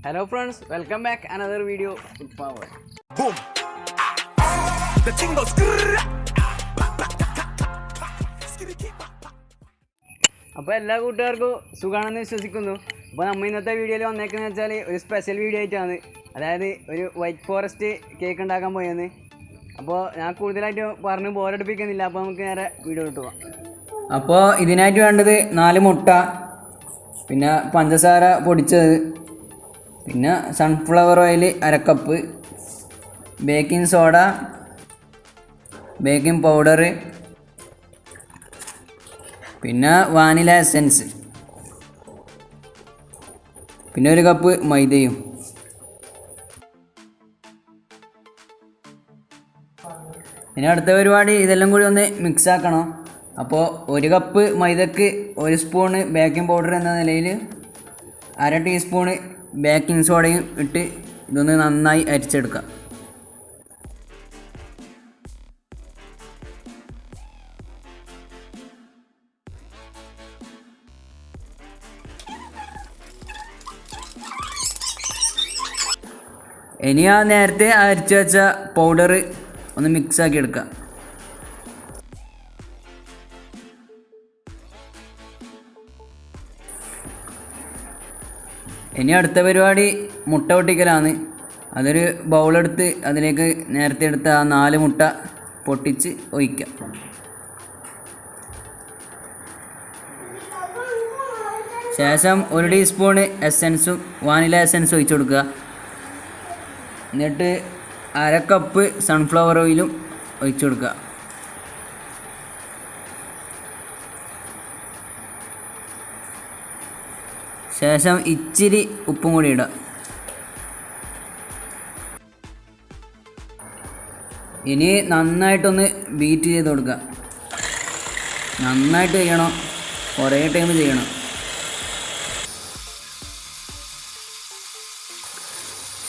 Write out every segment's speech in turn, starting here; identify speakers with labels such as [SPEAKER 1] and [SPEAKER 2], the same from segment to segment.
[SPEAKER 1] Hello friends, welcome back another video with IrfanWorld.
[SPEAKER 2] Boom. The thing goes.
[SPEAKER 1] അപ്പോൾ എല്ലാ കൂട്ടുകാർക്കും സുഖമാണെന്ന് വിശ്വസിക്കുന്നു. അപ്പോൾ നമ്മൾ ഇന്നത്തെ വീഡിയോയിൽ വന്നേക്കുന്നത് വെച്ചാൽ ഒരു സ്പെഷ്യൽ വീഡിയോ ആയിട്ടാണ്. അതായത് ഒരു വൈറ്റ് ഫോറസ്റ്റ് കേക്ക് ഉണ്ടാക്കാൻ പോയെന്ന്. അപ്പോൾ ഞാൻ കൂടുതലായിട്ട് പറഞ്ഞ് ബോറടിപ്പിക്കുന്നില്ല. അപ്പോൾ നമുക്ക് നേരെ വീഡിയോ കിട്ടുക. അപ്പോൾ ഇതിനായിട്ട് വേണ്ടത് 4 മുട്ട, പിന്നെ പഞ്ചസാര പൊടിച്ചത്, പിന്നെ sunflower oil 1/2 cup, baking soda, baking powder, പിന്നെ വാനില എസൻസ്, പിന്നെ 1 കപ്പ് മൈദയും. ഇനി അടുത്ത പരിപാടി ഇതെല്ലാം കൂടി ഒന്ന് മിക്സ് ആക്കണം. അപ്പോൾ 1 കപ്പ് മൈദക്ക് 1 സ്പൂണ് ബേക്കിംഗ് പൗഡർ എന്ന നിലയിൽ 1/2 ടീസ്പൂണ് ബേക്കിംഗ് സോഡയും ഇട്ട് ഇതൊന്ന് നന്നായി അരിച്ചെടുക്കാം. ഇനി ആ നേരത്തെ അരിച്ചു വെച്ച പൗഡർ ഒന്ന് മിക്സാക്കി എടുക്കാം. ഇനി അടുത്ത പരിപാടി മുട്ട പൊട്ടിക്കലാണ്. അതൊരു ബൗളെടുത്ത് അതിലേക്ക് നേരത്തെ എടുത്ത ആ 4 മുട്ട പൊട്ടിച്ച് ഒഴിക്കാം. ശേഷം 1 ടീസ്പൂണ് എസൻസും വാനില എസൻസും ഒഴിച്ചു കൊടുക്കുക. എന്നിട്ട് 1/2 കപ്പ് സൺഫ്ലവർ ഓയിലും ഒഴിച്ചു കൊടുക്കുക. ശേഷം ഇച്ചിരി ഉപ്പും കൂടി ഇടുക. ഇനി നന്നായിട്ടൊന്ന് ബീറ്റ് ചെയ്ത് കൊടുക്കുക. നന്നായിട്ട് ചെയ്യണം, കുറേ ടൈം ചെയ്യണം.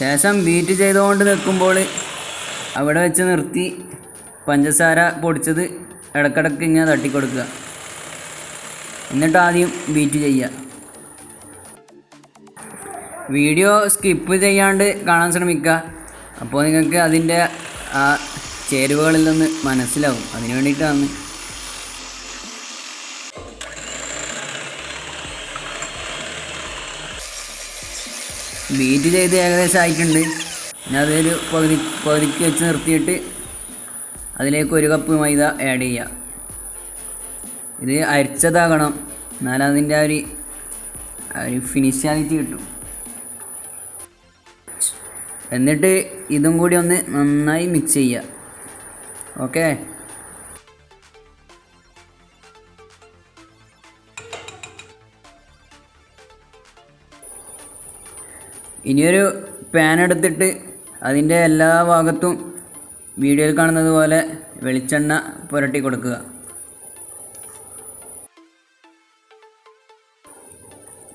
[SPEAKER 1] ശേഷം ബീറ്റ് ചെയ്തുകൊണ്ട് നിൽക്കുമ്പോൾ അവിടെ വെച്ച് നിർത്തി പഞ്ചസാര പൊടിച്ചത് ഇടയ്ക്കിടയ്ക്ക് ഇങ്ങനെ തട്ടിക്കൊടുക്കുക. എന്നിട്ട് ആദ്യം ബീറ്റ് ചെയ്യുക. വീഡിയോ സ്കിപ്പ് ചെയ്യാണ്ട് കാണാൻ ശ്രമിക്കുക. അപ്പോൾ നിങ്ങൾക്ക് അതിൻ്റെ ആ ചേരുവകളിൽ നിന്ന് മനസ്സിലാവും. അതിന് വേണ്ടിയിട്ടാണ്. ബീറ്റ് ചെയ്ത് ഏകദേശം ആയിട്ടുണ്ട്. പിന്നെ അതൊരു പകുതിക്ക് വെച്ച് നിർത്തിയിട്ട് അതിലേക്ക് 1 കപ്പ് മൈദ ആഡ് ചെയ്യുക. ഇത് അരിച്ചതാകണം, എന്നാലും അതിൻ്റെ ആ ഒരു ഫിനിഷാലിറ്റി കിട്ടും. എന്നിട്ട് ഇതും കൂടി ഒന്ന് നന്നായി മിക്സ് ചെയ്യുക. ഓക്കെ, ഇനിയൊരു പാൻ എടുത്തിട്ട് അതിൻ്റെ എല്ലാ ഭാഗത്തും വീഡിയോയിൽ കാണുന്നത് പോലെ വെളിച്ചെണ്ണ പുരട്ടി കൊടുക്കുക.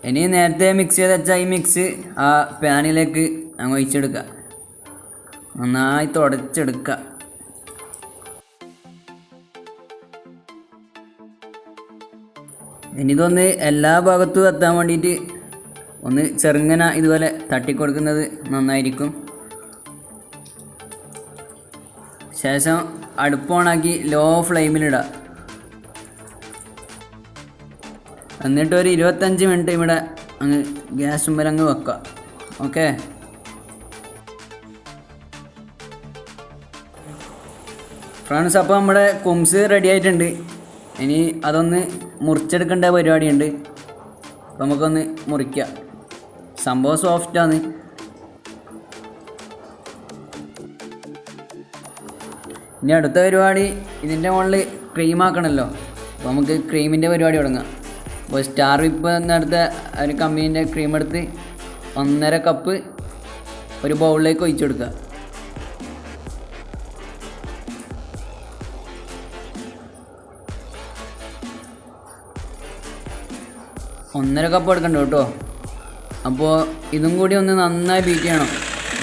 [SPEAKER 1] ഇനി നേരത്തെ മിക്സ് ചെയ്ത് വെച്ച ഈ മിക്സ് ആ പാനിലേക്ക് അങ്ങ് ഒഴിച്ചെടുക്കുക. നന്നായി തുടച്ചെടുക്കുക. ഇനി ഇതൊന്ന് എല്ലാ ഭാഗത്തും എത്താൻ വേണ്ടിയിട്ട് ഒന്ന് ചെറുങ്ങനെ ഇതുപോലെ തട്ടിക്കൊടുക്കുന്നത് നന്നായിരിക്കും. ശേഷം അടുപ്പ് ഓണാക്കി ലോ ഫ്ലെയിമിലിടുക. എന്നിട്ട് ഒരു 25 മിനിറ്റ് ഇവിടെ അങ്ങ് ഗ്യാസ് മുമ്പിൽ അങ്ങ് വെക്കുക. ഓക്കെ, ഫ്രണ്ട്സ്, അപ്പോൾ നമ്മുടെ കുംസ് റെഡി ആയിട്ടുണ്ട്. ഇനി അതൊന്ന് മുറിച്ചെടുക്കേണ്ട പരിപാടിയുണ്ട്. അപ്പോൾ നമുക്കൊന്ന് മുറിക്കാം. സംഭവം സോഫ്റ്റാണ്. ഇനി അടുത്ത പരിപാടി ഇതിൻ്റെ മുകളിൽ ക്രീമാക്കണമല്ലോ. അപ്പോൾ നമുക്ക് ക്രീമിൻ്റെ പരിപാടി തുടങ്ങാം. അപ്പോൾ സ്റ്റാർ വിപ്പ് എന്നെടുത്ത ഒരു കമ്പനീൻ്റെ ക്രീം എടുത്ത് 1.5 കപ്പ് ഒരു ബൗളിലേക്ക് ഒഴിച്ചു കൊടുക്കുക. ഒന്നര കപ്പ് എടുക്കണ്ട കേട്ടോ. അപ്പോൾ ഇതും കൂടി ഒന്ന് നന്നായി ബീറ്റ് ചെയ്യണം.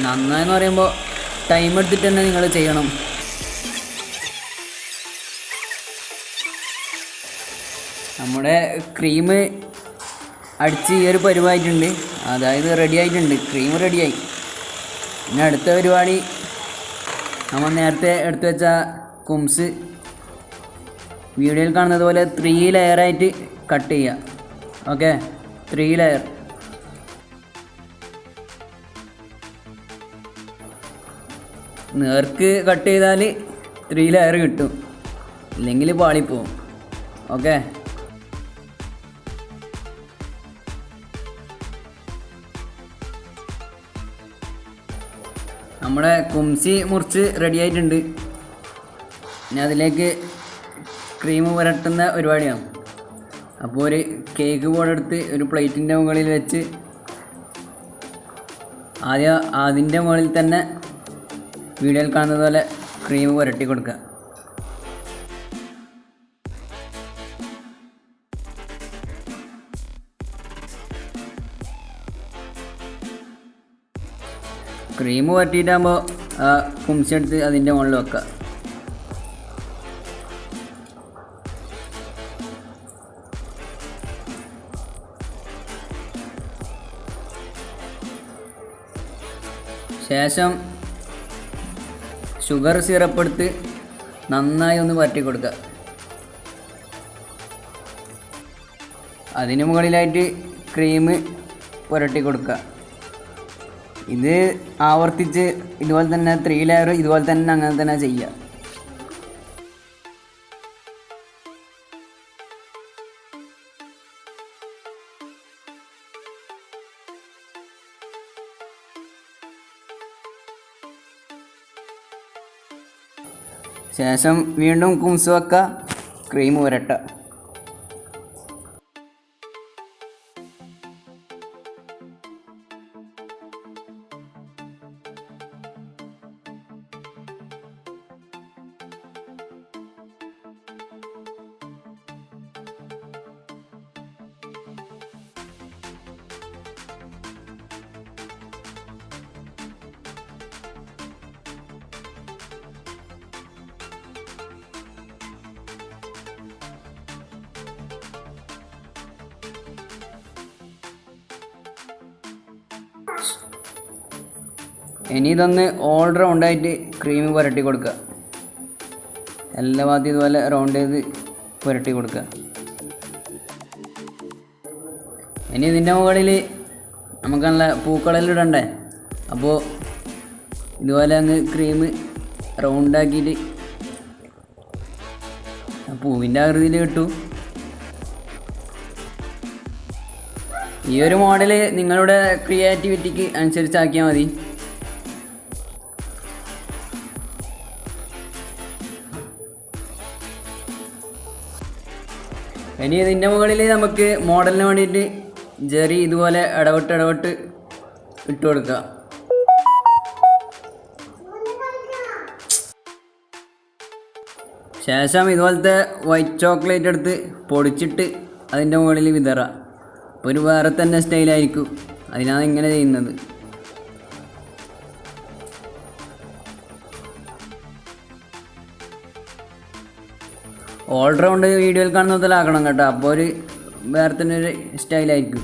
[SPEAKER 1] നന്നായെന്ന് പറയുമ്പോൾ ടൈം എടുത്തിട്ട് തന്നെ നിങ്ങൾ ചെയ്യണം. നമ്മുടെ ക്രീം അടിച്ച് ഈ ഒരു പരുവായിട്ടുണ്ട്. അതായത് റെഡി ആയിട്ടുണ്ട്, ക്രീം റെഡിയായി. ഇനി അടുത്ത പരിപാടി നമ്മൾ നേരത്തെ എടുത്തു വെച്ച കുംസ് വീഡിയോയിൽ കാണുന്നത് പോലെ 3 ലെയറായിട്ട് കട്ട് ചെയ്യുക. Okay, 3 layer. നേർക്ക് കട്ട് ചെയ്താൽ 3 ലെയർ കിട്ടും, ഇല്ലെങ്കിൽ പാളിപ്പോവും. ഓക്കെ, നമ്മുടെ കുംസി മുറിച്ച് റെഡി ആയിട്ടുണ്ട്. ഇനി അതിലേക്ക് ക്രീം പുരട്ടുന്ന പരിപാടിയാണ്. അപ്പോൾ ഒരു കേക്ക് ബോർഡ് എടുത്ത് ഒരു പ്ലേറ്റിൻ്റെ മുകളിൽ വെച്ച് ആദ്യം അതിൻ്റെ മുകളിൽ തന്നെ വീഡിയോയിൽ കാണുന്നത് പോലെ ക്രീം പുരട്ടി കൊടുക്കുക. ക്രീം പുരട്ടിയിട്ടാകുമ്പോൾ ആ കുംസി എടുത്ത് അതിൻ്റെ മുകളിൽ വെക്കുക. ശേഷം ഷുഗർ സിറപ്പ് എടുത്ത് നന്നായി ഒന്ന് പുരട്ടി കൊടുക്കുക. അതിന് മുകളിലായിട്ട് ക്രീം പുരട്ടി കൊടുക്കുക. ഇത് ആവർത്തിച്ച് ഇതുപോലെ തന്നെ 3 ലെയർ ഇതുപോലെ തന്നെ അങ്ങനെ തന്നെ ചെയ്യുക. ശേഷം വീണ്ടും കുംസ് വെക്കുക, ക്രീം പുരട്ടുക. ഇനി ഇതൊന്ന് ഓൾ റൗണ്ടായിട്ട് ക്രീം പുരട്ടി കൊടുക്കുക. എല്ലാ ഭാഗത്തും ഇതുപോലെ റൗണ്ട് ചെയ്ത് പുരട്ടി കൊടുക്കുക. ഇനി ഇതിൻ്റെ മുകളിൽ നമുക്ക് നല്ല പൂക്കളെല്ലാം ഇടണ്ടേ, അപ്പോൾ ഇതുപോലെ അങ്ങ് ക്രീം റൗണ്ടാക്കിയിട്ട് പൂവിൻ്റെ ആകൃതിയിൽ കിട്ടും. ഈ ഒരു മോഡൽ നിങ്ങളുടെ ക്രിയേറ്റിവിറ്റിക്ക് അനുസരിച്ചാക്കിയാൽ മതി. ഇനി ഇതിൻ്റെ മുകളിൽ നമുക്ക് മോഡലിന് വേണ്ടിയിട്ട് ജെറി ഇതുപോലെ ഇടവിട്ട് ഇട്ട് കൊടുക്കുക. ശേഷം ഇതുപോലത്തെ വൈറ്റ് ചോക്ലേറ്റ് എടുത്ത് പൊടിച്ചിട്ട് അതിൻ്റെ മുകളിൽ വിതറുക. അപ്പോൾ ഒരു വേറെ തന്നെ സ്റ്റൈലായിരിക്കും. അതിനാണ് ഇങ്ങനെ ചെയ്യുന്നത്. ഓൾ റൗണ്ട് വീഡിയോയിൽ കാണുന്നതിലാക്കണം കേട്ടോ, അപ്പോൾ ഒരു വേറെ തന്നെ ഒരു സ്റ്റൈലായിരിക്കും.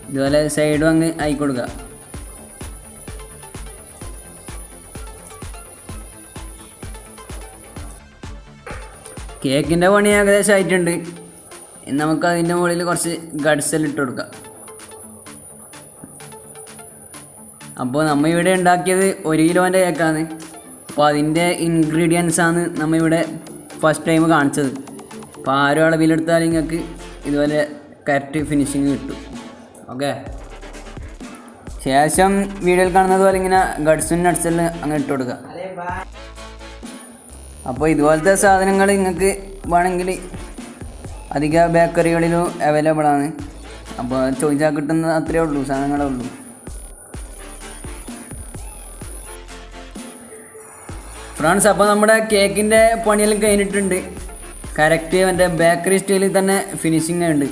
[SPEAKER 1] ഇതുപോലെ സൈഡും അങ്ങ് ആയി കൊടുക്കുക. കേക്കിൻ്റെ പണി ഏകദേശം ആയിട്ടുണ്ട്. ഇനി നമുക്ക് അതിൻ്റെ മുകളിൽ കുറച്ച് ഗഡ്സെല്ലാം ഇട്ട് കൊടുക്കാം. അപ്പോൾ നമ്മൾ ഇവിടെ ഉണ്ടാക്കിയത് 1 കിലോൻ്റെ കേക്കാണ്. അപ്പോൾ അതിൻ്റെ ഇൻഗ്രീഡിയൻസാണ് നമ്മളിവിടെ ഫസ്റ്റ് ടൈം കാണിച്ചത്. അപ്പോൾ ആരും അളവിലെടുത്താൽ നിങ്ങൾക്ക് ഇതുപോലെ കറക്റ്റ് ഫിനിഷിങ് കിട്ടും. ഓക്കെ, ശേഷം വീഡിയോയിൽ കാണുന്നത് പോലെ ഇങ്ങനെ ഗഡ്സും നട്ട്സെല്ലാം അങ്ങനെ ഇട്ട് കൊടുക്കുക. അപ്പോൾ ഇതുപോലത്തെ സാധനങ്ങൾ നിങ്ങൾക്ക് വേണമെങ്കിൽ അധിക ബേക്കറികളിലും അവൈലബിൾ ആണ്. അപ്പോൾ ചോദിച്ചാൽ കിട്ടുന്ന അത്രയേ ഉള്ളൂ, സാധനങ്ങളേ ഉള്ളൂ. ഫ്രണ്ട്സ്, അപ്പോൾ നമ്മുടെ കേക്കിൻ്റെ പണിയെല്ലാം കഴിഞ്ഞിട്ടുണ്ട്. കറക്റ്റ് മറ്റേ ബേക്കറി സ്റ്റൈലിൽ തന്നെ ഫിനിഷിങ് ഉണ്ട്.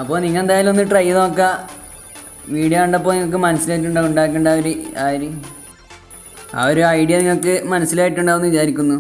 [SPEAKER 1] അപ്പോൾ നിങ്ങൾ എന്തായാലും ഒന്ന് ട്രൈ ചെയ്ത് നോക്കുക. വീഡിയോ കണ്ടപ്പോൾ നിങ്ങൾക്ക് മനസ്സിലായിട്ടുണ്ടാവും, ഉണ്ടാക്കേണ്ട ആ ഒരു ഐഡിയ നിങ്ങൾക്ക് മനസ്സിലായിട്ടുണ്ടാവും എന്ന് വിചാരിക്കുന്നു.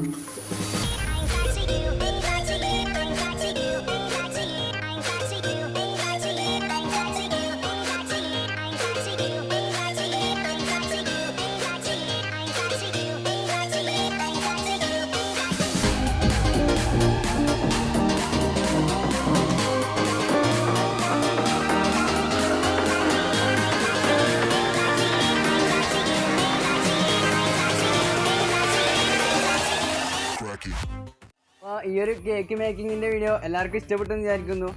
[SPEAKER 1] ഈ ഒരു കേക്ക് മേക്കിങ്ങിൻ്റെ വീഡിയോ എല്ലാവർക്കും ഇഷ്ടപ്പെട്ടെന്ന് വിചാരിക്കുന്നു.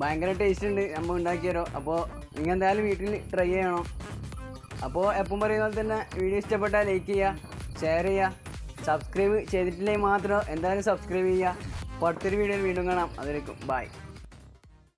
[SPEAKER 1] ഭയങ്കര ടേസ്റ്റ് ഉണ്ട് നമ്മൾ ഉണ്ടാക്കിയാലോ. അപ്പോൾ നിങ്ങൾ എന്തായാലും വീട്ടിൽ ട്രൈ ചെയ്യണം. അപ്പോൾ എപ്പം പറയുന്ന പോലെ തന്നെ വീഡിയോ ഇഷ്ടപ്പെട്ടാൽ ലൈക്ക് ചെയ്യുക, ഷെയർ ചെയ്യുക, സബ്സ്ക്രൈബ് ചെയ്തിട്ടില്ലെങ്കിൽ മാത്രം എന്തായാലും സബ്സ്ക്രൈബ് ചെയ്യുക. അപ്പോൾ അടുത്തൊരു വീഡിയോയിൽ വീണ്ടും കാണാം. അതിലേക്കും ബൈ.